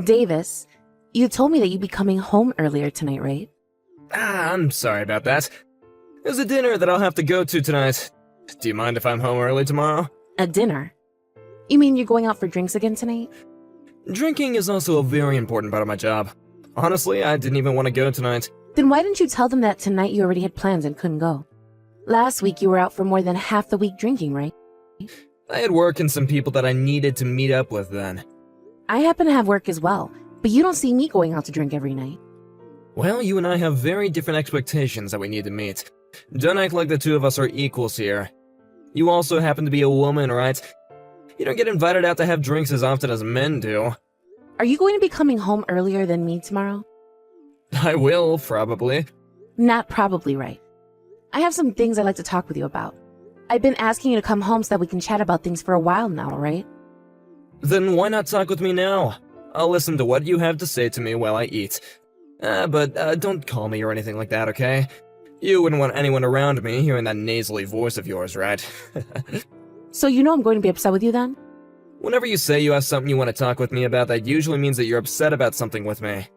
Davis, you told me that you'd be coming home earlier tonight, right? I'm sorry about that. There's a dinner that I'll have to go to tonight. Do you mind if I'm home early tomorrow? A dinner? You mean you're going out for drinks again tonight? Drinking is also a very important part of my job. Honestly, I didn't even want to go tonight. Then why didn't you tell them that tonight you already had plans and couldn't go? Last week you were out for more than half the week drinking, right? I had work and some people that I needed to meet up with then. I happen to have work as well, but you don't see me going out to drink every night. Well, you and I have very different expectations that we need to meet. Don't act like the two of us are equals here. You also happen to be a woman, right? You don't get invited out to have drinks as often as men do. Are you going to be coming home earlier than me tomorrow? I will, probably. Not probably, right. I have some things I'd like to talk with you about. I've been asking you to come home so that we can chat about things for a while now, right? Then why not talk with me now? I'll listen to what you have to say to me while I eat. But don't call me or anything like that, okay? You wouldn't want anyone around me hearing that nasally voice of yours, right? So you know I'm going to be upset with you then? Whenever you say you have something you want to talk with me about, that usually means that you're upset about something with me.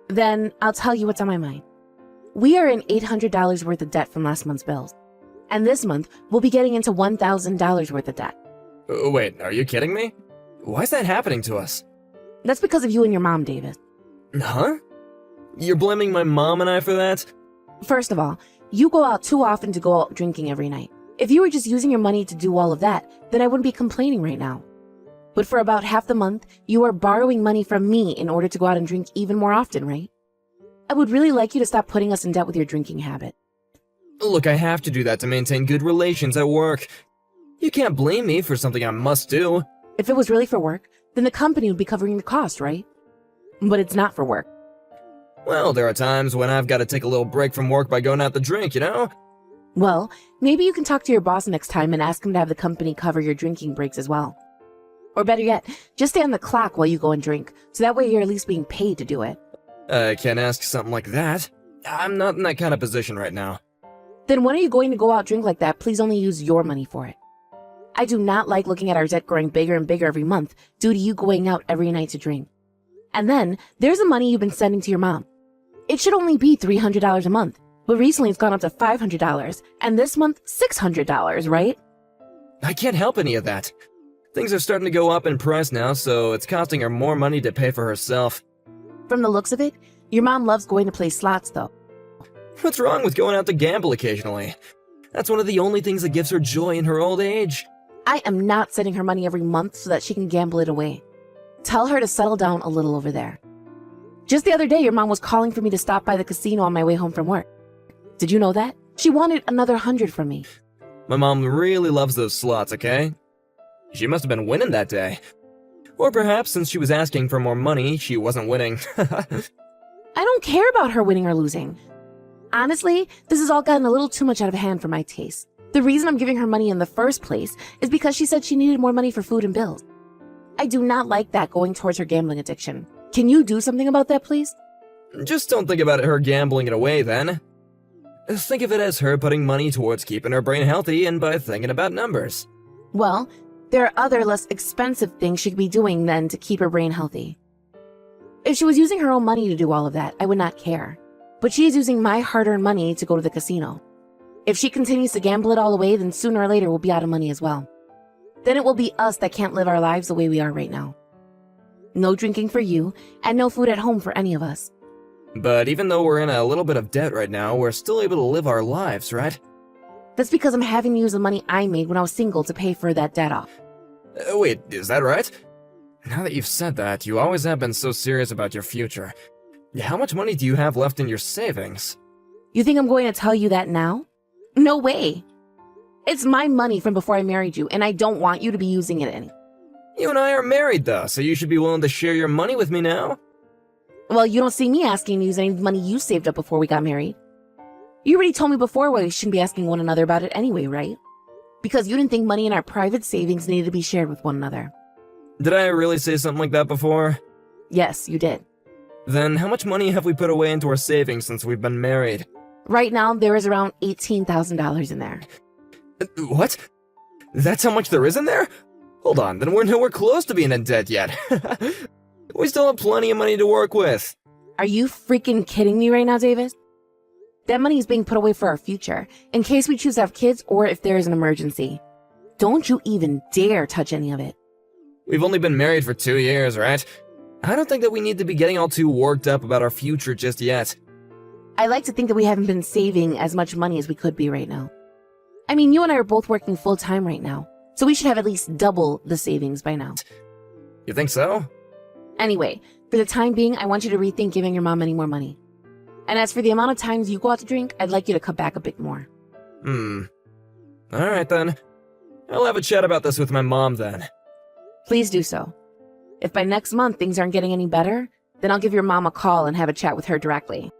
Then I'll tell you what's on my mind. We are in $800 worth of debt from last month's bills. And this month, we'll be getting into $1,000 worth of debt. Wait, are you kidding me? Why is that happening to us? That's because of you and your mom, Davis. Huh? You're blaming my mom and I for that? First of all, you go out too often to go out drinking every night. If you were just using your money to do all of that, then I wouldn't be complaining right now. But for about half the month, you are borrowing money from me in order to go out and drink even more often, right? I would really like you to stop putting us in debt with your drinking habit. Look, I have to do that to maintain good relations at work. You can't blame me for something I must do. If it was really for work, then the company would be covering the cost, right? But it's not for work. Well, there are times when I've got to take a little break from work by going out to drink, you know? Well, maybe you can talk to your boss next time and ask him to have the company cover your drinking breaks as well. Or better yet, just stay on the clock while you go and drink, so that way you're at least being paid to do it. I can't ask something like that. I'm not in that kind of position right now. Then when are you going to go out drink like that? Please only use your money for it. I do not like looking at our debt growing bigger and bigger every month due to you going out every night to drink. And then, there's the money you've been sending to your mom. It should only be $300 a month, but recently it's gone up to $500, and this month, $600, right? I can't help any of that. Things are starting to go up in price now, so it's costing her more money to pay for herself. From the looks of it, your mom loves going to play slots, though. What's wrong with going out to gamble occasionally? That's one of the only things that gives her joy in her old age. I am not sending her money every month so that she can gamble it away. Tell her to settle down a little over there. Just the other day, your mom was calling for me to stop by the casino on my way home from work. Did you know that? She wanted another 100 from me. My mom really loves those slots, okay? She must have been winning that day. Or perhaps since she was asking for more money, she wasn't winning. I don't care about her winning or losing. Honestly, this has all gotten a little too much out of hand for my taste. The reason I'm giving her money in the first place is because she said she needed more money for food and bills. I do not like that going towards her gambling addiction. Can you do something about that, please? Just don't think about her gambling it away, then. Think of it as her putting money towards keeping her brain healthy and by thinking about numbers. Well, there are other less expensive things she could be doing then to keep her brain healthy. If she was using her own money to do all of that, I would not care. But she is using my hard-earned money to go to the casino. If she continues to gamble it all away, then sooner or later we'll be out of money as well. Then it will be us that can't live our lives the way we are right now. No drinking for you, and no food at home for any of us. But even though we're in a little bit of debt right now, we're still able to live our lives, right? That's because I'm having to use the money I made when I was single to pay for that debt off. Wait, is that right? Now that you've said that, you always have been so serious about your future. How much money do you have left in your savings? You think I'm going to tell you that now? No way. It's my money from before I married you, and I don't want you to be using it any. You and I are married, though, so you should be willing to share your money with me now. Well, you don't see me asking to use any money you saved up before we got married. You already told me before why we shouldn't be asking one another about it anyway, right? Because you didn't think money in our private savings needed to be shared with one another. Did I really say something like that before? Yes, you did. Then how much money have we put away into our savings since we've been married? Right now, there is around $18,000 in there. What? That's how much there is in there? Hold on, then we're nowhere close to being in debt yet. We still have plenty of money to work with. Are you freaking kidding me right now, Davis? That money is being put away for our future, in case we choose to have kids or if there is an emergency. Don't you even dare touch any of it. We've only been married for 2 years, right? I don't think that we need to be getting all too worked up about our future just yet. I like to think that we haven't been saving as much money as we could be right now. I mean, you and I are both working full-time right now, so we should have at least double the savings by now. You think so? Anyway, for the time being, I want you to rethink giving your mom any more money. And as for the amount of times you go out to drink, I'd like you to cut back a bit more. Alright then. I'll have a chat about this with my mom then. Please do so. If by next month things aren't getting any better, then I'll give your mom a call and have a chat with her directly.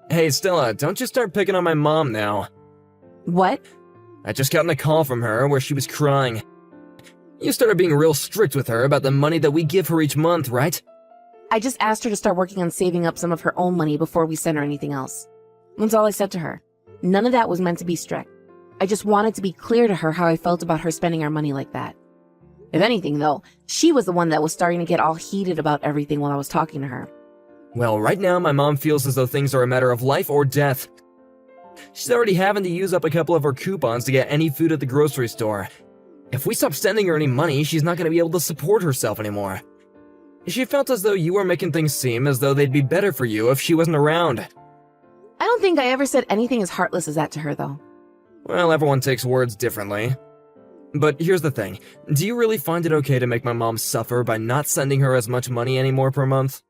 Hey Stella, don't you start picking on my mom now. What? I just got a call from her where she was crying. You started being real strict with her about the money that we give her each month, right? I just asked her to start working on saving up some of her own money before we send her anything else. That's all I said to her. None of that was meant to be strict. I just wanted to be clear to her how I felt about her spending our money like that. If anything, though, she was the one that was starting to get all heated about everything while I was talking to her. Well, right now my mom feels as though things are a matter of life or death. She's already having to use up a couple of her coupons to get any food at the grocery store. If we stop sending her any money, she's not going to be able to support herself anymore. She felt as though you were making things seem as though they'd be better for you if she wasn't around. I don't think I ever said anything as heartless as that to her, though. Well, everyone takes words differently. But here's the thing. Do you really find it okay to make my mom suffer by not sending her as much money anymore per month?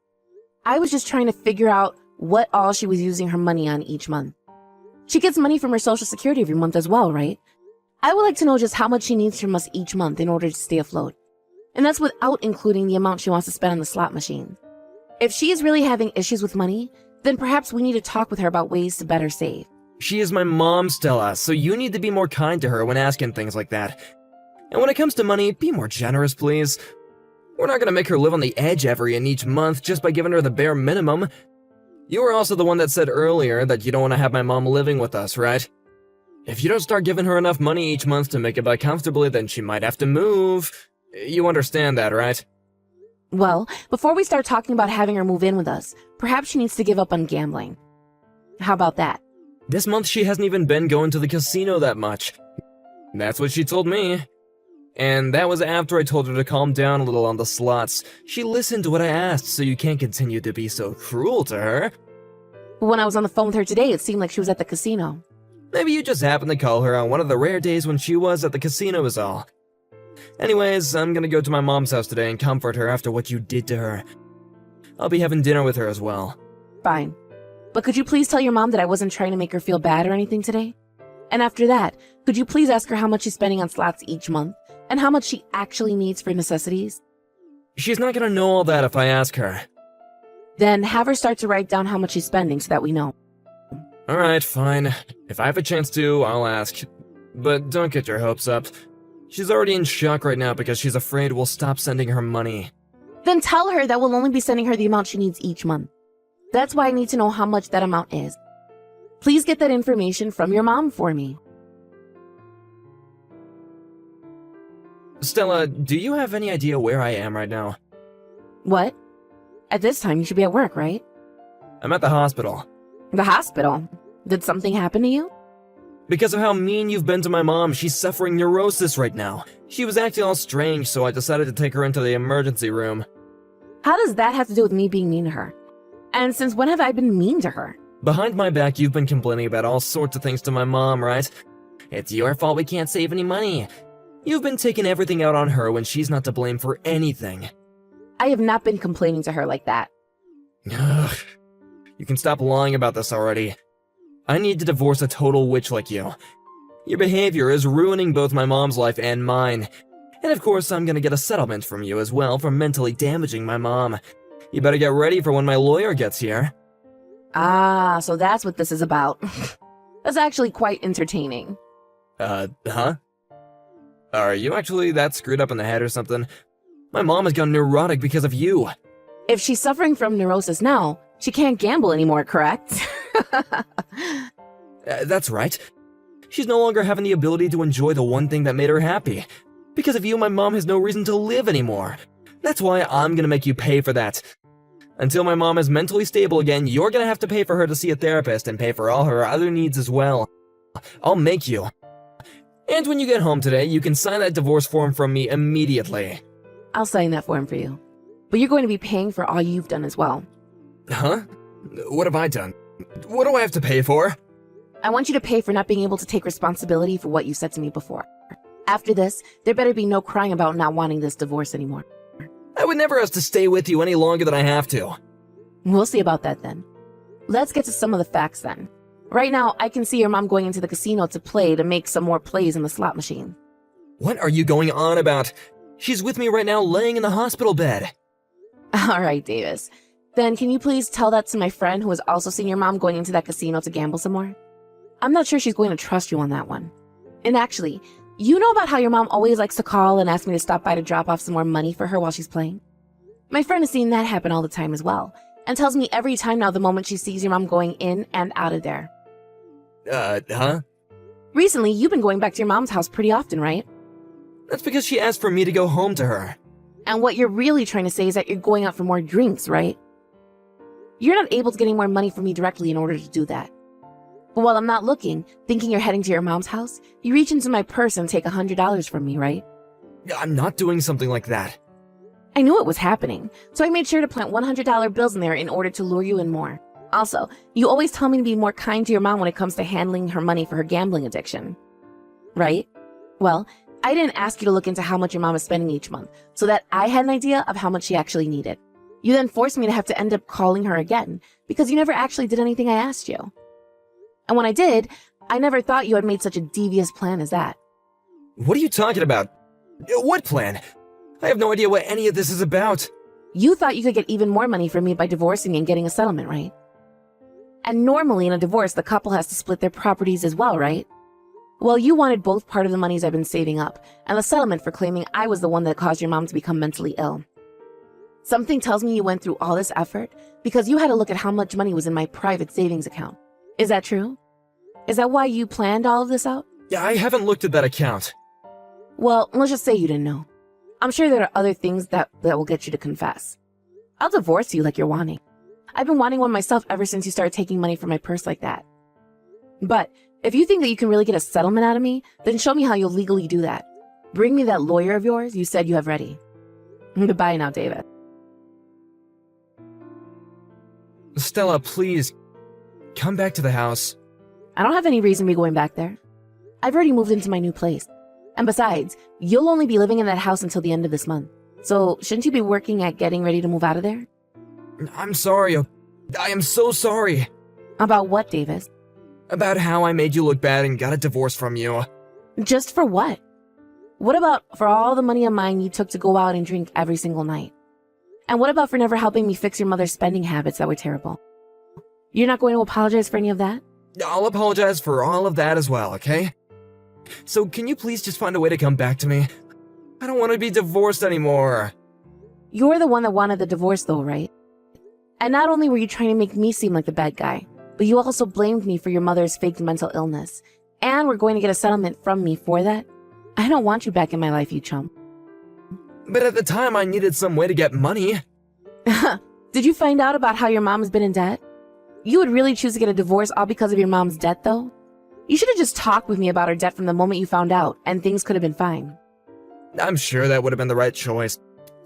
I was just trying to figure out what all she was using her money on each month. She gets money from her Social Security every month as well, right? I would like to know just how much she needs from us each month in order to stay afloat. And that's without including the amount she wants to spend on the slot machine. If she is really having issues with money, then perhaps we need to talk with her about ways to better save. She is my mom, Stella, so you need to be more kind to her when asking things like that. And when it comes to money, be more generous, please. We're not gonna make her live on the edge every and each month just by giving her the bare minimum. You were also the one that said earlier that you don't want to have my mom living with us, right? If you don't start giving her enough money each month to make it by comfortably, then she might have to move. You understand that, right? Well, before we start talking about having her move in with us, perhaps she needs to give up on gambling. How about that? This month she hasn't even been going to the casino that much. That's what she told me. And that was after I told her to calm down a little on the slots. She listened to what I asked, so you can't continue to be so cruel to her. When I was on the phone with her today, it seemed like she was at the casino. Maybe you just happened to call her on one of the rare days when she was at the casino is all. Anyways, I'm gonna go to my mom's house today and comfort her after what you did to her. I'll be having dinner with her as well. Fine. But could you please tell your mom that I wasn't trying to make her feel bad or anything today? And after that, could you please ask her how much she's spending on slots each month, and how much she actually needs for necessities? She's not gonna know all that if I ask her. Then have her start to write down how much she's spending so that we know. Alright, fine. If I have a chance to, I'll ask. But don't get your hopes up. She's already in shock right now because she's afraid we'll stop sending her money. Then tell her that we'll only be sending her the amount she needs each month. That's why I need to know how much that amount is. Please get that information from your mom for me. Stella, do you have any idea where I am right now? What? At this time, you should be at work, right? I'm at the hospital. The hospital? Did something happen to you? Because of how mean you've been to my mom, she's suffering neurosis right now. She was acting all strange, so I decided to take her into the emergency room. How does that have to do with me being mean to her? And since when have I been mean to her? Behind my back, you've been complaining about all sorts of things to my mom, right? It's your fault we can't save any money. You've been taking everything out on her when she's not to blame for anything. I have not been complaining to her like that. Ugh. You can stop lying about this already. I need to divorce a total witch like you. Your behavior is ruining both my mom's life and mine. And of course, I'm gonna get a settlement from you as well for mentally damaging my mom. You better get ready for when my lawyer gets here. Ah, so that's what this is about. That's actually quite entertaining. Huh? Are you actually that screwed up in the head or something? My mom has gone neurotic because of you. If she's suffering from neurosis now, she can't gamble anymore, correct? That's right. She's no longer having the ability to enjoy the one thing that made her happy. Because of you, my mom has no reason to live anymore. That's why I'm gonna make you pay for that. Until my mom is mentally stable again, you're gonna have to pay for her to see a therapist and pay for all her other needs as well. I'll make you. And when you get home today, you can sign that divorce form from me immediately. I'll sign that form for you. But you're going to be paying for all you've done as well. Huh? What have I done? What do I have to pay for? I want you to pay for not being able to take responsibility for what you said to me before. After this, there better be no crying about not wanting this divorce anymore. I would never ask to stay with you any longer than I have to. We'll see about that then. Let's get to some of the facts then. Right now, I can see your mom going into the casino to play to make some more plays in the slot machine. What are you going on about? She's with me right now laying in the hospital bed. All right, Davis. Then can you please tell that to my friend who has also seen your mom going into that casino to gamble some more? I'm not sure she's going to trust you on that one. And actually, you know about how your mom always likes to call and ask me to stop by to drop off some more money for her while she's playing? My friend has seen that happen all the time as well, and tells me every time now the moment she sees your mom going in and out of there. Huh? Recently, you've been going back to your mom's house pretty often, right? That's because she asked for me to go home to her. And what you're really trying to say is that you're going out for more drinks, right? You're not able to get any more money from me directly in order to do that. But while I'm not looking, thinking you're heading to your mom's house, you reach into my purse and take $100 from me, right? I'm not doing something like that. I knew it was happening, so I made sure to plant $100 bills in there in order to lure you in more. Also, you always tell me to be more kind to your mom when it comes to handling her money for her gambling addiction. Right? Well, I didn't ask you to look into how much your mom is spending each month, so that I had an idea of how much she actually needed. You then forced me to have to end up calling her again, because you never actually did anything I asked you. And when I did, I never thought you had made such a devious plan as that. What are you talking about? What plan? I have no idea what any of this is about. You thought you could get even more money from me by divorcing and getting a settlement, right? And normally in a divorce, the couple has to split their properties as well, right? Well, you wanted both part of the monies I've been saving up, and the settlement for claiming I was the one that caused your mom to become mentally ill. Something tells me you went through all this effort because you had to look at how much money was in my private savings account. Is that true? Is that why you planned all of this out? Yeah, I haven't looked at that account. Well, let's just say you didn't know. I'm sure there are other things that will get you to confess. I'll divorce you like you're wanting. I've been wanting one myself ever since you started taking money from my purse like that. But if you think that you can really get a settlement out of me, then show me how you'll legally do that. Bring me that lawyer of yours you said you have ready. Goodbye now, David. Stella, please. Come back to the house. I don't have any reason to be going back there. I've already moved into my new place. And besides, you'll only be living in that house until the end of this month. So shouldn't you be working at getting ready to move out of there? I'm sorry. I am so sorry. About what, Davis? About how I made you look bad and got a divorce from you. Just for what? What about for all the money of mine you took to go out and drink every single night? And what about for never helping me fix your mother's spending habits that were terrible? You're not going to apologize for any of that? I'll apologize for all of that as well, okay? So can you please just find a way to come back to me? I don't want to be divorced anymore. You're the one that wanted the divorce though, right? And not only were you trying to make me seem like the bad guy, but you also blamed me for your mother's faked mental illness. And we're going to get a settlement from me for that? I don't want you back in my life, you chump. But at the time, I needed some way to get money. Did you find out about how your mom has been in debt? You would really choose to get a divorce all because of your mom's debt, though? You should have just talked with me about her debt from the moment you found out, and things could have been fine. I'm sure that would have been the right choice.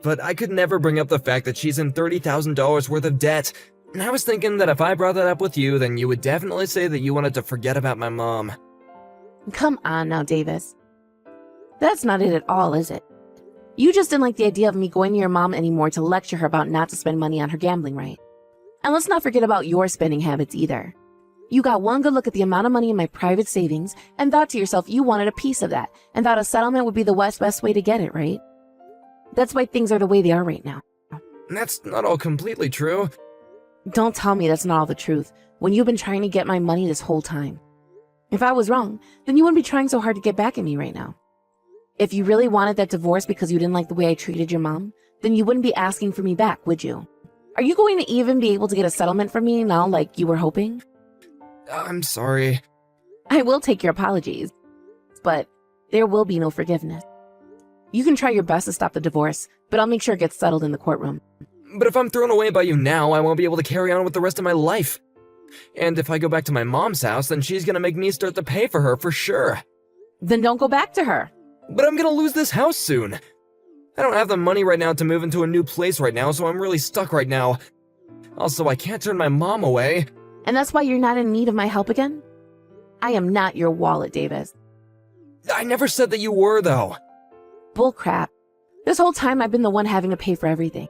But I could never bring up the fact that she's in $30,000 worth of debt. And I was thinking that if I brought that up with you, then you would definitely say that you wanted to forget about my mom. Come on now, Davis. That's not it at all, is it? You just didn't like the idea of me going to your mom anymore to lecture her about not to spend money on her gambling, right? And let's not forget about your spending habits either. You got one good look at the amount of money in my private savings and thought to yourself you wanted a piece of that and thought a settlement would be the best way to get it, right? That's why things are the way they are right now. That's not all completely true. Don't tell me that's not all the truth when you've been trying to get my money this whole time. If I was wrong, then you wouldn't be trying so hard to get back at me right now. If you really wanted that divorce because you didn't like the way I treated your mom, then you wouldn't be asking for me back, would you? Are you going to even be able to get a settlement from me now like you were hoping? I'm sorry. I will take your apologies, but there will be no forgiveness. You can try your best to stop the divorce, but I'll make sure it gets settled in the courtroom. But if I'm thrown away by you now, I won't be able to carry on with the rest of my life. And if I go back to my mom's house, then she's gonna make me start to pay for her for sure. Then don't go back to her. But I'm gonna lose this house soon. I don't have the money right now to move into a new place right now, so I'm really stuck right now. Also, I can't turn my mom away. And that's why you're not in need of my help again? I am not your wallet, Davis. I never said that you were, though. Bullcrap. This whole time I've been the one having to pay for everything.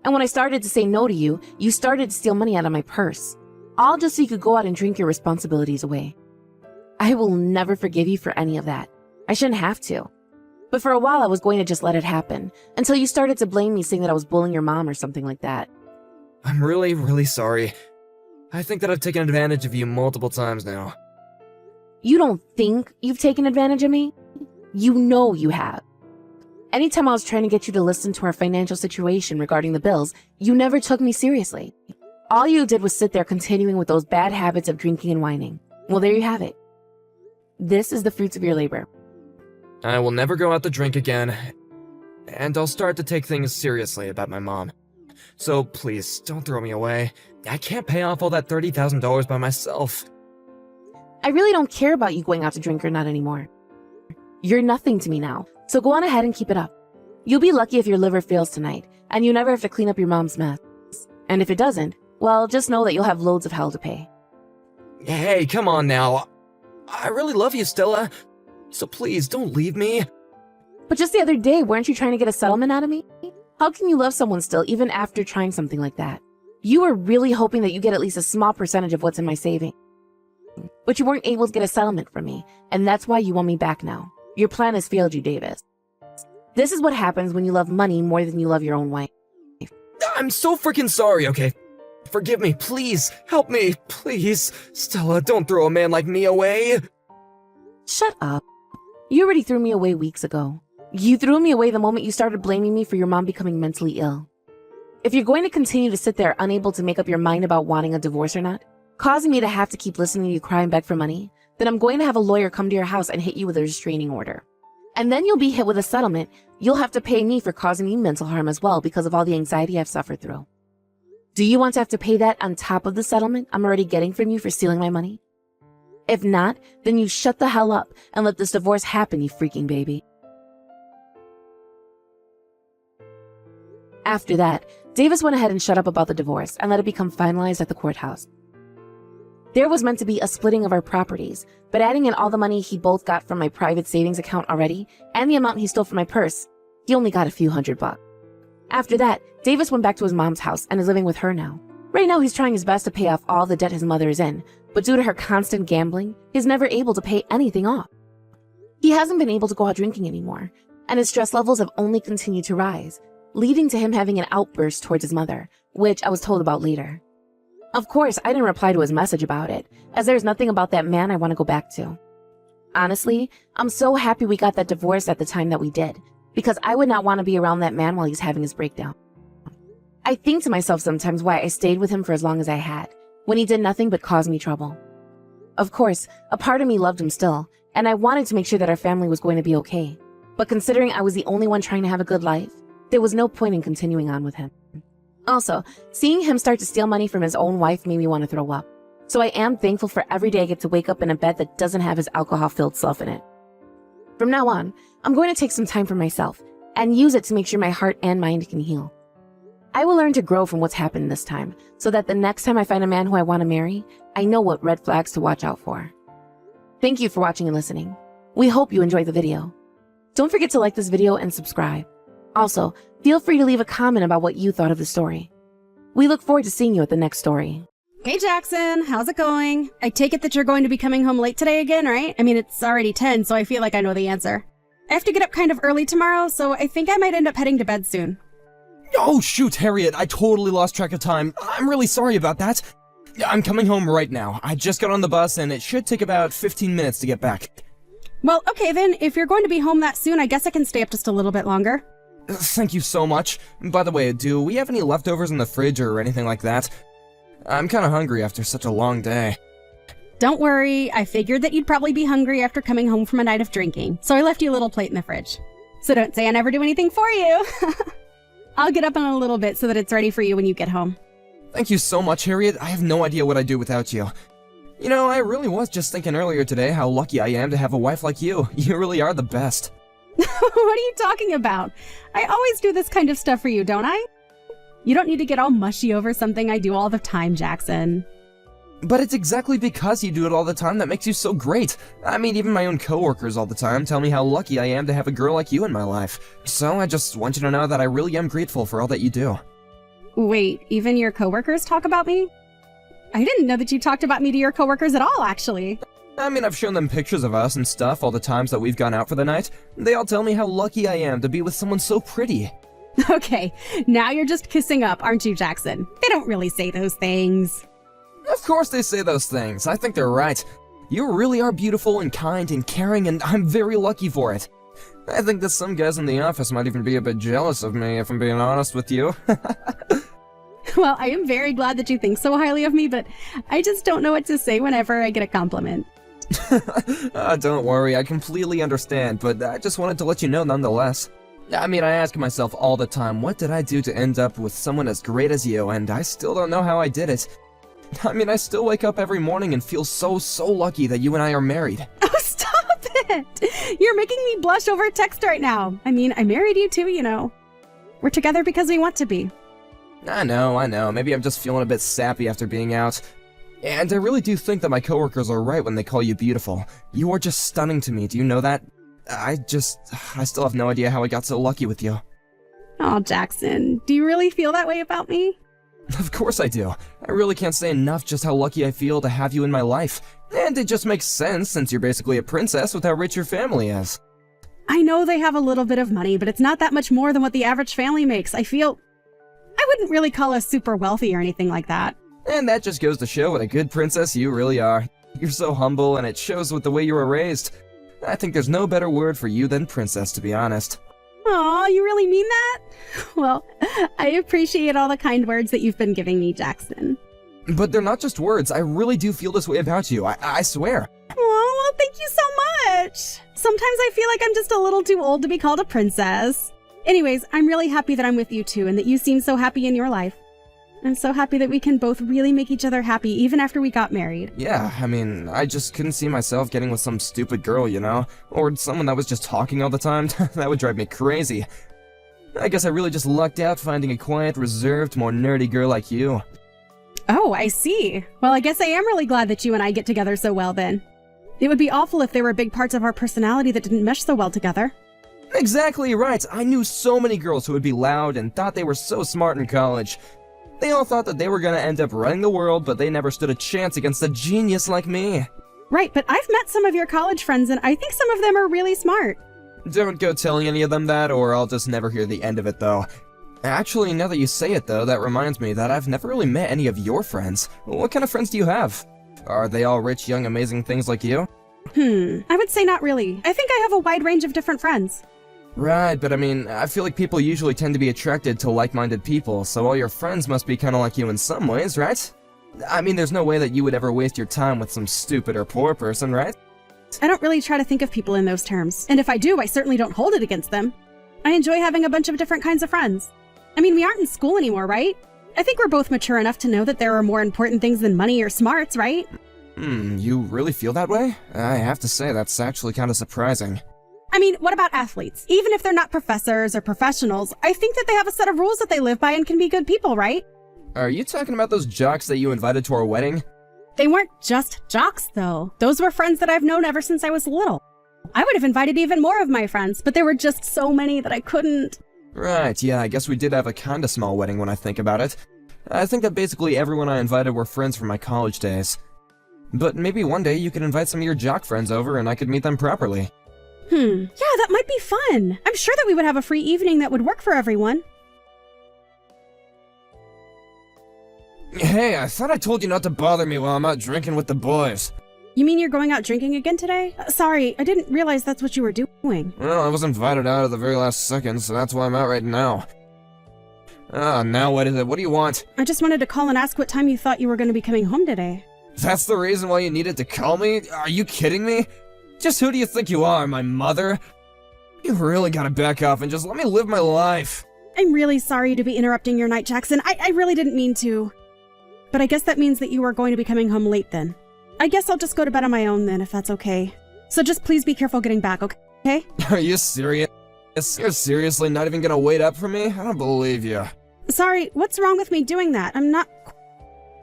And when I started to say no to you, you started to steal money out of my purse. All just so you could go out and drink your responsibilities away. I will never forgive you for any of that. I shouldn't have to. But for a while I was going to just let it happen, until you started to blame me saying that I was bullying your mom or something like that. I'm really, really sorry. I think that I've taken advantage of you multiple times now. You don't think you've taken advantage of me? You know you have. Anytime I was trying to get you to listen to our financial situation regarding the bills, you never took me seriously. All you did was sit there continuing with those bad habits of drinking and whining. Well, there you have it. This is the fruits of your labor. I will never go out to drink again, and I'll start to take things seriously about my mom. So please, don't throw me away. I can't pay off all that $30,000 by myself. I really don't care about you going out to drink or not anymore. You're nothing to me now, so go on ahead and keep it up. You'll be lucky if your liver fails tonight, and you never have to clean up your mom's mess. And if it doesn't, well, just know that you'll have loads of hell to pay. Hey, come on now. I really love you, Stella. So please, don't leave me. But just the other day, weren't you trying to get a settlement out of me? How can you love someone still, even after trying something like that? You were really hoping that you get at least a small percentage of what's in my savings. But you weren't able to get a settlement from me, and that's why you want me back now. Your plan has failed you, Davis. This is what happens when you love money more than you love your own wife. I'm so freaking sorry, okay? Forgive me, please. Help me, please. Stella, don't throw a man like me away. Shut up. You already threw me away weeks ago. You threw me away the moment you started blaming me for your mom becoming mentally ill. If you're going to continue to sit there unable to make up your mind about wanting a divorce or not, causing me to have to keep listening to you cry and beg for money, then I'm going to have a lawyer come to your house and hit you with a restraining order. And then you'll be hit with a settlement. You'll have to pay me for causing me mental harm as well because of all the anxiety I've suffered through. Do you want to have to pay that on top of the settlement I'm already getting from you for stealing my money? If not, then you shut the hell up and let this divorce happen, you freaking baby. After that, Davis went ahead and shut up about the divorce and let it become finalized at the courthouse. There was meant to be a splitting of our properties, but adding in all the money he both got from my private savings account already and the amount he stole from my purse, he only got a few $100. After that, Davis went back to his mom's house and is living with her now. Right now, he's trying his best to pay off all the debt his mother is in, but due to her constant gambling, he's never able to pay anything off. He hasn't been able to go out drinking anymore, and his stress levels have only continued to rise, leading to him having an outburst towards his mother, which I was told about later. Of course, I didn't reply to his message about it, as there's nothing about that man I want to go back to. Honestly, I'm so happy we got that divorce at the time that we did, because I would not want to be around that man while he's having his breakdown. I think to myself sometimes why I stayed with him for as long as I had, when he did nothing but cause me trouble. Of course, a part of me loved him still, and I wanted to make sure that our family was going to be okay. But considering I was the only one trying to have a good life, there was no point in continuing on with him. Also, seeing him start to steal money from his own wife made me want to throw up. So I am thankful for every day I get to wake up in a bed that doesn't have his alcohol-filled self in it. From now on, I'm going to take some time for myself and use it to make sure my heart and mind can heal. I will learn to grow from what's happened this time, so that the next time I find a man who I want to marry, I know what red flags to watch out for. Thank you for watching and listening. We hope you enjoyed the video. Don't forget to like this video and subscribe. Also, feel free to leave a comment about what you thought of the story. We look forward to seeing you at the next story. Hey Jackson, how's it going? I take it that you're going to be coming home late today again, right? I mean, it's already 10, so I feel like I know the answer. I have to get up kind of early tomorrow, so I think I might end up heading to bed soon. Oh shoot, Harriet, I totally lost track of time. I'm really sorry about that. I'm coming home right now. I just got on the bus and it should take about 15 minutes to get back. Well, okay then, if you're going to be home that soon, I guess I can stay up just a little bit longer. Thank you so much. By the way, do we have any leftovers in the fridge or anything like that? I'm kinda hungry after such a long day. Don't worry, I figured that you'd probably be hungry after coming home from a night of drinking, so I left you a little plate in the fridge. So don't say I never do anything for you. I'll get up in a little bit so that it's ready for you when you get home. Thank you so much, Harriet. I have no idea what I'd do without you. You know, I really was just thinking earlier today how lucky I am to have a wife like you. You really are the best. What are you talking about? I always do this kind of stuff for you, don't I? You don't need to get all mushy over something I do all the time, Jackson. But it's exactly because you do it all the time that makes you so great. I mean, even my own coworkers all the time tell me how lucky I am to have a girl like you in my life. So I just want you to know that I really am grateful for all that you do. Wait, even your coworkers talk about me? I didn't know that you talked about me to your coworkers at all, actually. I mean, I've shown them pictures of us and stuff all the times that we've gone out for the night. They all tell me how lucky I am to be with someone so pretty. Okay, now you're just kissing up, aren't you, Jackson? They don't really say those things. Of course they say those things. I think they're right. You really are beautiful and kind and caring, and I'm very lucky for it. I think that some guys in the office might even be a bit jealous of me, if I'm being honest with you. Well, I am very glad that you think so highly of me, but I just don't know what to say whenever I get a compliment. Don't worry, I completely understand, but I just wanted to let you know nonetheless. I mean, I ask myself all the time, what did I do to end up with someone as great as you, and I still don't know how I did it. I mean, I still wake up every morning and feel so lucky that you and I are married. Oh, stop it! You're making me blush over text right now. I mean, I married you too, you know. We're together because we want to be. I know. Maybe I'm just feeling a bit sappy after being out. And I really do think that my coworkers are right when they call you beautiful. You are just stunning to me, do you know that? I still have no idea how I got so lucky with you. Oh, Jackson, do you really feel that way about me? Of course I do. I really can't say enough just how lucky I feel to have you in my life. And it just makes sense since you're basically a princess with how rich your family is. I know they have a little bit of money, but it's not that much more than what the average family makes. I wouldn't really call us super wealthy or anything like that. And that just goes to show what a good princess you really are. You're so humble, and it shows with the way you were raised. I think there's no better word for you than princess, to be honest. Aw, you really mean that? Well, I appreciate all the kind words that you've been giving me, Jackson. But they're not just words. I really do feel this way about you. I swear. Oh, well, thank you so much. Sometimes I feel like I'm just a little too old to be called a princess. Anyways, I'm really happy that I'm with you too, and that you seem so happy in your life. I'm so happy that we can both really make each other happy even after we got married. Yeah, I mean, I just couldn't see myself getting with some stupid girl, you know? Or someone that was just talking all the time. That would drive me crazy. I guess I really just lucked out finding a quiet, reserved, more nerdy girl like you. Oh, I see. Well, I guess I am really glad that you and I get together so well then. It would be awful if there were big parts of our personality that didn't mesh so well together. Exactly right. I knew so many girls who would be loud and thought they were so smart in college. They all thought that they were gonna end up running the world, but they never stood a chance against a genius like me. Right, but I've met some of your college friends, and I think some of them are really smart. Don't go telling any of them that, or I'll just never hear the end of it, though. Actually, now that you say it, though, that reminds me that I've never really met any of your friends. What kind of friends do you have? Are they all rich, young, amazing things like you? I would say not really. I think I have a wide range of different friends. Right, but I mean, I feel like people usually tend to be attracted to like-minded people, so all your friends must be kinda like you in some ways, right? I mean, there's no way that you would ever waste your time with some stupid or poor person, right? I don't really try to think of people in those terms, and if I do, I certainly don't hold it against them. I enjoy having a bunch of different kinds of friends. I mean, we aren't in school anymore, right? I think we're both mature enough to know that there are more important things than money or smarts, right? You really feel that way? I have to say, that's actually kinda surprising. I mean, what about athletes? Even if they're not professors or professionals, I think that they have a set of rules that they live by and can be good people, right? Are you talking about those jocks that you invited to our wedding? They weren't just jocks, though. Those were friends that I've known ever since I was little. I would have invited even more of my friends, but there were just so many that I couldn't. Right, yeah, I guess we did have a kinda small wedding when I think about it. I think that basically everyone I invited were friends from my college days. But maybe one day you could invite some of your jock friends over and I could meet them properly. Yeah, that might be fun. I'm sure that we would have a free evening that would work for everyone. Hey, I thought I told you not to bother me while I'm out drinking with the boys. You mean you're going out drinking again today? Sorry, I didn't realize that's what you were doing. Well, I was invited out at the very last second, so that's why I'm out right now. Now what is it? What do you want? I just wanted to call and ask what time you thought you were going to be coming home today. That's the reason why you needed to call me? Are you kidding me? Just who do you think you are, my mother? You really gotta back off and just let me live my life. I'm really sorry to be interrupting your night, Jackson. I really didn't mean to. But I guess that means that you are going to be coming home late then. I guess I'll just go to bed on my own then, if that's okay. So just please be careful getting back, okay? Are you serious? You're seriously not even gonna wait up for me? I don't believe you. Sorry, what's wrong with me doing that? I'm not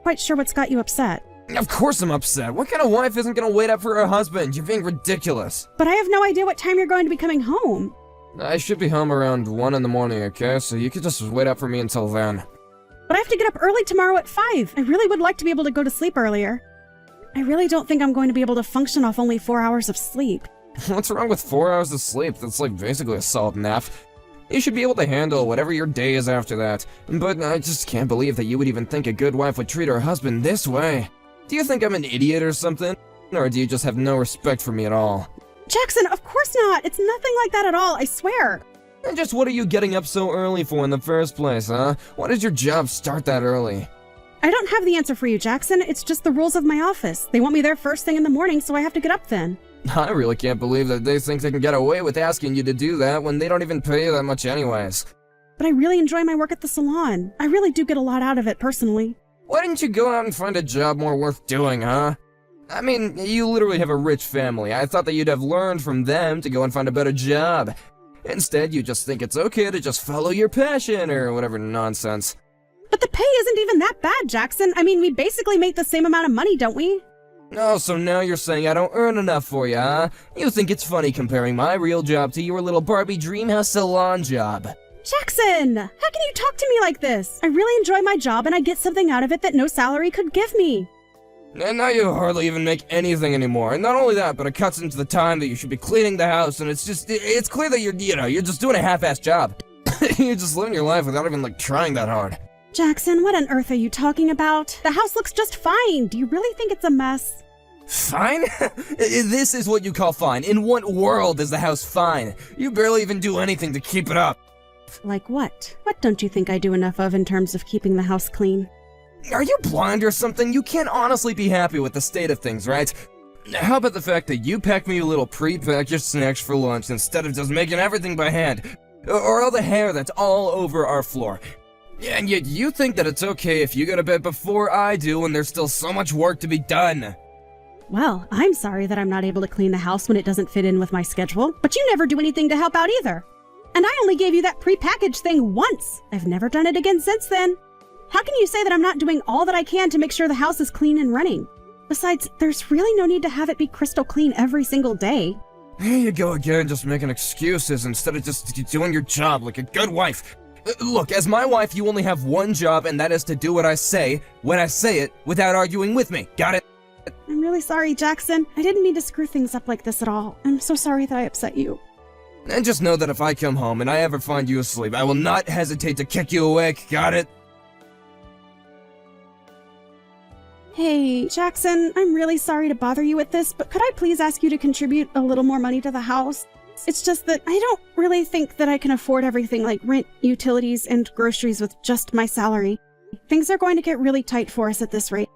quite sure what's got you upset. Of course I'm upset. What kind of wife isn't gonna wait up for her husband? You're being ridiculous. But I have no idea what time you're going to be coming home. I should be home around 1 in the morning, okay? So you could just wait up for me until then. But I have to get up early tomorrow at 5. I really would like to be able to go to sleep earlier. I really don't think I'm going to be able to function off only 4 hours of sleep. What's wrong with 4 hours of sleep? That's like basically a solid nap. You should be able to handle whatever your day is after that. But I just can't believe that you would even think a good wife would treat her husband this way. Do you think I'm an idiot or something? Or do you just have no respect for me at all? Jackson, of course not! It's nothing like that at all, I swear! And just what are you getting up so early for in the first place, huh? Why does your job start that early? I don't have the answer for you, Jackson. It's just the rules of my office. They want me there first thing in the morning, so I have to get up then. I really can't believe that they think they can get away with asking you to do that when they don't even pay you that much anyways. But I really enjoy my work at the salon. I really do get a lot out of it, personally. Why didn't you go out and find a job more worth doing, huh? I mean, you literally have a rich family. I thought that you'd have learned from them to go and find a better job. Instead, you just think it's okay to just follow your passion or whatever nonsense. But the pay isn't even that bad, Jackson. I mean, we basically make the same amount of money, don't we? Oh, so now you're saying I don't earn enough for you, huh? You think it's funny comparing my real job to your little Barbie Dreamhouse salon job. Jackson! How can you talk to me like this? I really enjoy my job and I get something out of it that no salary could give me. And now you hardly even make anything anymore. And not only that, but it cuts into the time that you should be cleaning the house, and it's clear that you're just doing a half-assed job. You're just living your life without even, trying that hard. Jackson, what on earth are you talking about? The house looks just fine. Do you really think it's a mess? Fine? This is what you call fine. In what world is the house fine? You barely even do anything to keep it up. Like what? What don't you think I do enough of in terms of keeping the house clean? Are you blind or something? You can't honestly be happy with the state of things, right? How about the fact that you pack me a little pre-packaged snacks for lunch instead of just making everything by hand? Or all the hair that's all over our floor? And yet you think that it's okay if you go to bed before I do when there's still so much work to be done. Well, I'm sorry that I'm not able to clean the house when it doesn't fit in with my schedule, but you never do anything to help out either. And I only gave you that pre-packaged thing once. I've never done it again since then. How can you say that I'm not doing all that I can to make sure the house is clean and running? Besides, there's really no need to have it be crystal clean every single day. Here you go again, just making excuses instead of just doing your job like a good wife. Look, as my wife, you only have one job, and that is to do what I say, when I say it, without arguing with me. Got it? I'm really sorry, Jackson. I didn't mean to screw things up like this at all. I'm so sorry that I upset you. And just know that if I come home and I ever find you asleep, I will not hesitate to kick you awake. Got it? Hey, Jackson, I'm really sorry to bother you with this, but could I please ask you to contribute a little more money to the house? It's just that I don't really think that I can afford everything like rent, utilities, and groceries with just my salary. Things are going to get really tight for us at this rate.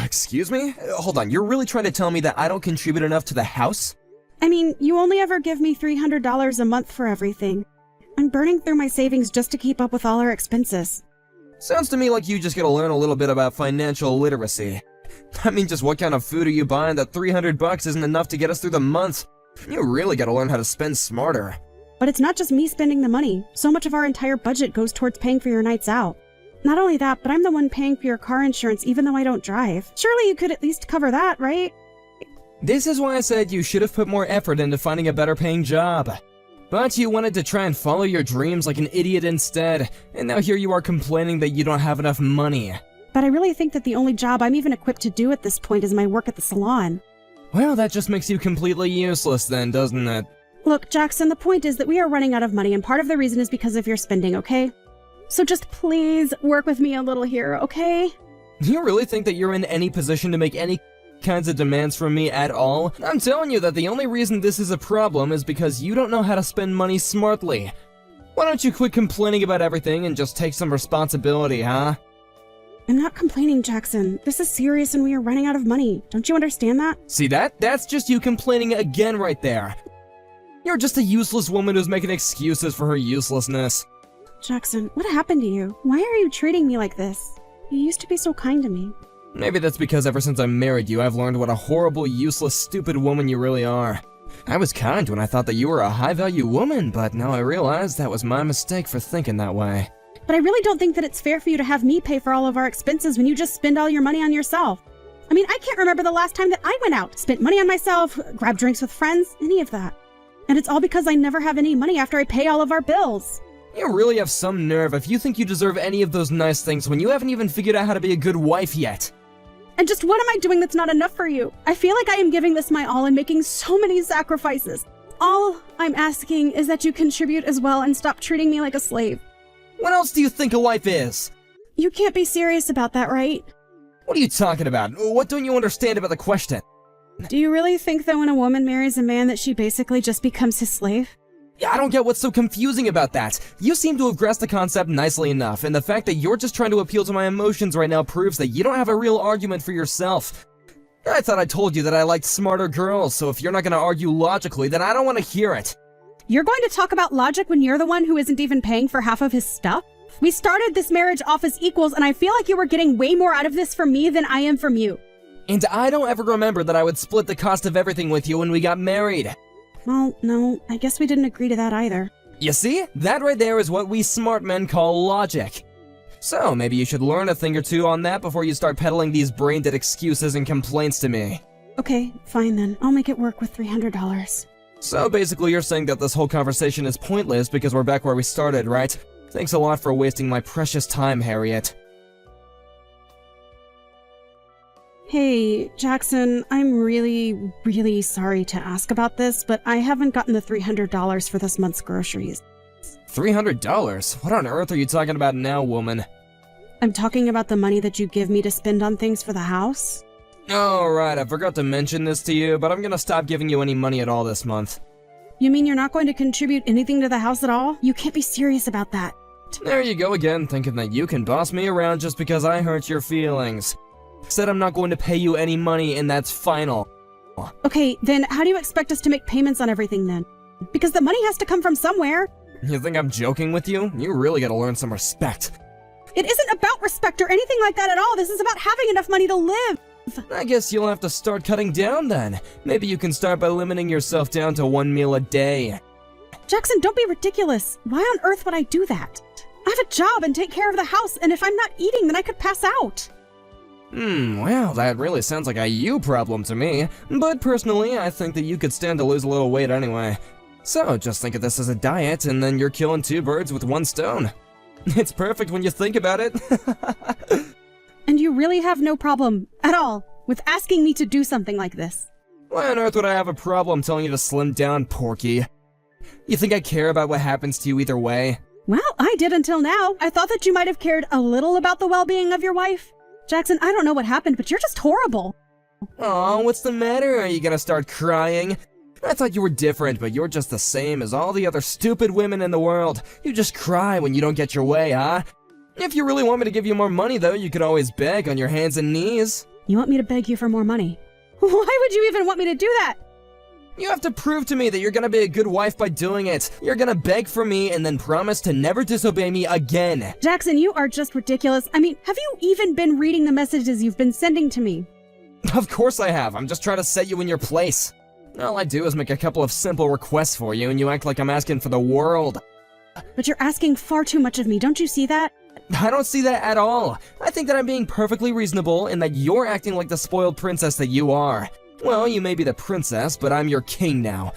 Excuse me? Hold on, you're really trying to tell me that I don't contribute enough to the house? I mean, you only ever give me $300 a month for everything. I'm burning through my savings just to keep up with all our expenses. Sounds to me like you just gotta learn a little bit about financial literacy. I mean, just what kind of food are you buying that $300 isn't enough to get us through the month? You really gotta learn how to spend smarter. But it's not just me spending the money. So much of our entire budget goes towards paying for your nights out. Not only that, but I'm the one paying for your car insurance even though I don't drive. Surely you could at least cover that, right? This is why I said you should have put more effort into finding a better paying job. But you wanted to try and follow your dreams like an idiot instead, and now here you are complaining that you don't have enough money. But I really think that the only job I'm even equipped to do at this point is my work at the salon. Well, that just makes you completely useless then, doesn't it? Look, Jackson, the point is that we are running out of money, and part of the reason is because of your spending, okay? So just please work with me a little here, okay? Do you really think that you're in any position to make any kinds of demands from me at all? I'm telling you that the only reason this is a problem is because you don't know how to spend money smartly. Why don't you quit complaining about everything and just take some responsibility, huh? I'm not complaining, Jackson. This is serious and we are running out of money. Don't you understand that? See that? That's just you complaining again right there. You're just a useless woman who's making excuses for her uselessness. Jackson, what happened to you? Why are you treating me like this? You used to be so kind to me. Maybe that's because ever since I married you, I've learned what a horrible, useless, stupid woman you really are. I was kind when I thought that you were a high-value woman, but now I realize that was my mistake for thinking that way. But I really don't think that it's fair for you to have me pay for all of our expenses when you just spend all your money on yourself. I mean, I can't remember the last time that I went out, spent money on myself, grabbed drinks with friends, any of that. And it's all because I never have any money after I pay all of our bills. You really have some nerve if you think you deserve any of those nice things when you haven't even figured out how to be a good wife yet. And just what am I doing that's not enough for you? I feel like I am giving this my all and making so many sacrifices. All I'm asking is that you contribute as well and stop treating me like a slave. What else do you think a wife is? You can't be serious about that, right? What are you talking about? What don't you understand about the question? Do you really think that when a woman marries a man that she basically just becomes his slave? Yeah, I don't get what's so confusing about that. You seem to have grasped the concept nicely enough, and the fact that you're just trying to appeal to my emotions right now proves that you don't have a real argument for yourself. I thought I told you that I liked smarter girls, so if you're not gonna argue logically, then I don't want to hear it. You're going to talk about logic when you're the one who isn't even paying for half of his stuff? We started this marriage off as equals, and I feel like you were getting way more out of this from me than I am from you. And I don't ever remember that I would split the cost of everything with you when we got married. Well, no, I guess we didn't agree to that either. You see? That right there is what we smart men call logic. So, maybe you should learn a thing or two on that before you start peddling these brain-dead excuses and complaints to me. Okay, fine then. I'll make it work with $300. So basically you're saying that this whole conversation is pointless because we're back where we started, right? Thanks a lot for wasting my precious time, Harriet. Hey, Jackson, I'm really sorry to ask about this, but I haven't gotten the $300 for this month's groceries. $300? What on earth are you talking about now, woman? I'm talking about the money that you give me to spend on things for the house. Oh, right, I forgot to mention this to you, but I'm gonna stop giving you any money at all this month. You mean you're not going to contribute anything to the house at all? You can't be serious about that. There you go again, thinking that you can boss me around just because I hurt your feelings. Said I'm not going to pay you any money, and that's final. Okay, then how do you expect us to make payments on everything then? Because the money has to come from somewhere. You think I'm joking with you? You really gotta learn some respect. It isn't about respect or anything like that at all. This is about having enough money to live. I guess you'll have to start cutting down then. Maybe you can start by limiting yourself down to 1 meal a day. Jackson, don't be ridiculous. Why on earth would I do that? I have a job and take care of the house, and if I'm not eating, then I could pass out. Well, that really sounds like a you problem to me. But personally, I think that you could stand to lose a little weight anyway. So, just think of this as a diet, and then you're killing 2 birds with 1 stone. It's perfect when you think about it. And you really have no problem, at all, with asking me to do something like this. Why on earth would I have a problem telling you to slim down, Porky? You think I care about what happens to you either way? Well, I did until now. I thought that you might have cared a little about the well-being of your wife. Jackson, I don't know what happened, but you're just horrible. Aw, what's the matter? Are you gonna start crying? I thought you were different, but you're just the same as all the other stupid women in the world. You just cry when you don't get your way, huh? If you really want me to give you more money, though, you could always beg on your hands and knees. You want me to beg you for more money? Why would you even want me to do that? You have to prove to me that you're gonna be a good wife by doing it. You're gonna beg for me and then promise to never disobey me again. Jackson, you are just ridiculous. I mean, have you even been reading the messages you've been sending to me? Of course I have. I'm just trying to set you in your place. All I do is make a couple of simple requests for you and you act like I'm asking for the world. But you're asking far too much of me, don't you see that? I don't see that at all. I think that I'm being perfectly reasonable and that you're acting like the spoiled princess that you are. Well, you may be the princess, but I'm your king now.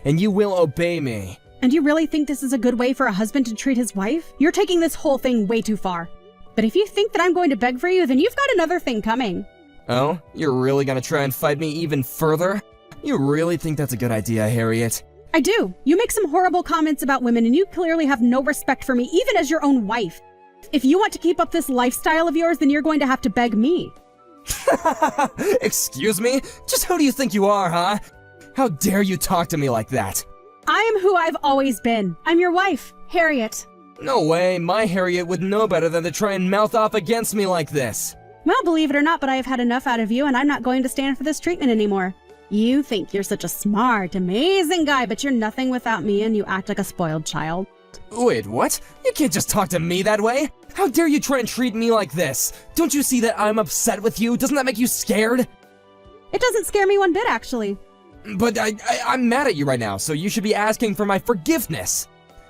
And you will obey me. And you really think this is a good way for a husband to treat his wife? You're taking this whole thing way too far. But if you think that I'm going to beg for you, then you've got another thing coming. Oh? You're really gonna try and fight me even further? You really think that's a good idea, Harriet? I do. You make some horrible comments about women, and you clearly have no respect for me, even as your own wife. If you want to keep up this lifestyle of yours, then you're going to have to beg me. Excuse me? Just who do you think you are, huh? How dare you talk to me like that? I am who I've always been. I'm your wife, Harriet. No way, my Harriet would know better than to try and mouth off against me like this. Well, believe it or not, but I have had enough out of you, and I'm not going to stand for this treatment anymore. You think you're such a smart, amazing guy, but you're nothing without me and you act like a spoiled child. Wait, what? You can't just talk to me that way! How dare you try and treat me like this? Don't you see that I'm upset with you? Doesn't that make you scared? It doesn't scare me one bit, actually. But I'm mad at you right now, so you should be asking for my forgiveness.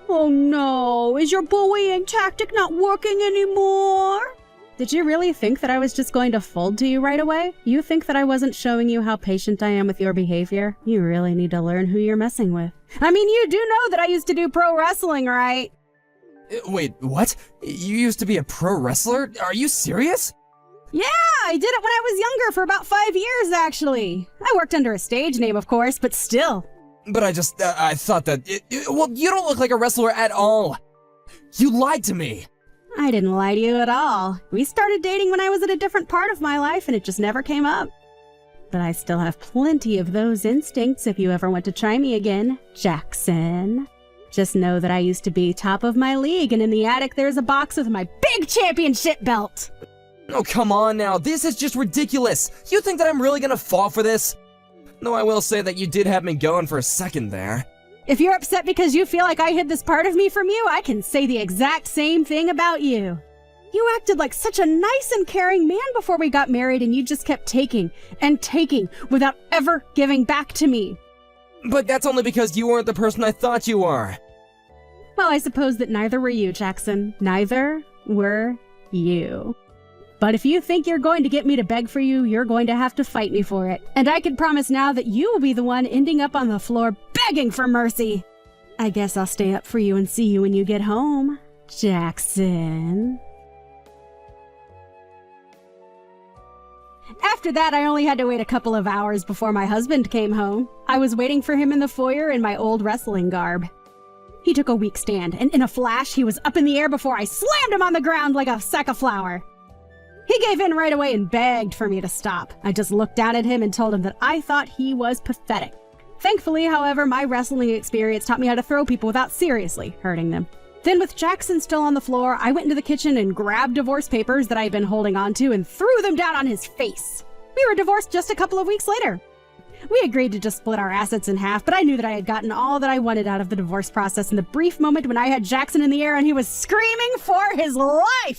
Oh no, is your bullying tactic not working anymore? Did you really think that I was just going to fold to you right away? You think that I wasn't showing you how patient I am with your behavior? You really need to learn who you're messing with. I mean, you do know that I used to do pro wrestling, right? Wait, what? You used to be a pro wrestler? Are you serious? Yeah, I did it when I was younger for about 5 years, actually. I worked under a stage name, of course, but still. But I thought that, well, you don't look like a wrestler at all. You lied to me. I didn't lie to you at all. We started dating when I was at a different part of my life and it just never came up. But I still have plenty of those instincts if you ever want to try me again, Jackson. Just know that I used to be top of my league and in the attic there's a box with my big championship belt. Oh, come on now. This is just ridiculous. You think that I'm really gonna fall for this? Though I will say that you did have me going for a second there. If you're upset because you feel like I hid this part of me from you, I can say the exact same thing about you. You acted like such a nice and caring man before we got married and you just kept taking and taking without ever giving back to me. But that's only because you weren't the person I thought you were. Well, I suppose that neither were you, Jackson. Neither were you. But if you think you're going to get me to beg for you, you're going to have to fight me for it. And I can promise now that you will be the one ending up on the floor begging for mercy. I guess I'll stay up for you and see you when you get home, Jackson. After that, I only had to wait a couple of hours before my husband came home. I was waiting for him in the foyer in my old wrestling garb. He took a weak stand, and in a flash, he was up in the air before I slammed him on the ground like a sack of flour. He gave in right away and begged for me to stop. I just looked down at him and told him that I thought he was pathetic. Thankfully, however, my wrestling experience taught me how to throw people without seriously hurting them. Then with Jackson still on the floor, I went into the kitchen and grabbed divorce papers that I had been holding onto and threw them down on his face. We were divorced just a couple of weeks later. We agreed to just split our assets in half, but I knew that I had gotten all that I wanted out of the divorce process in the brief moment when I had Jackson in the air and he was screaming for his life.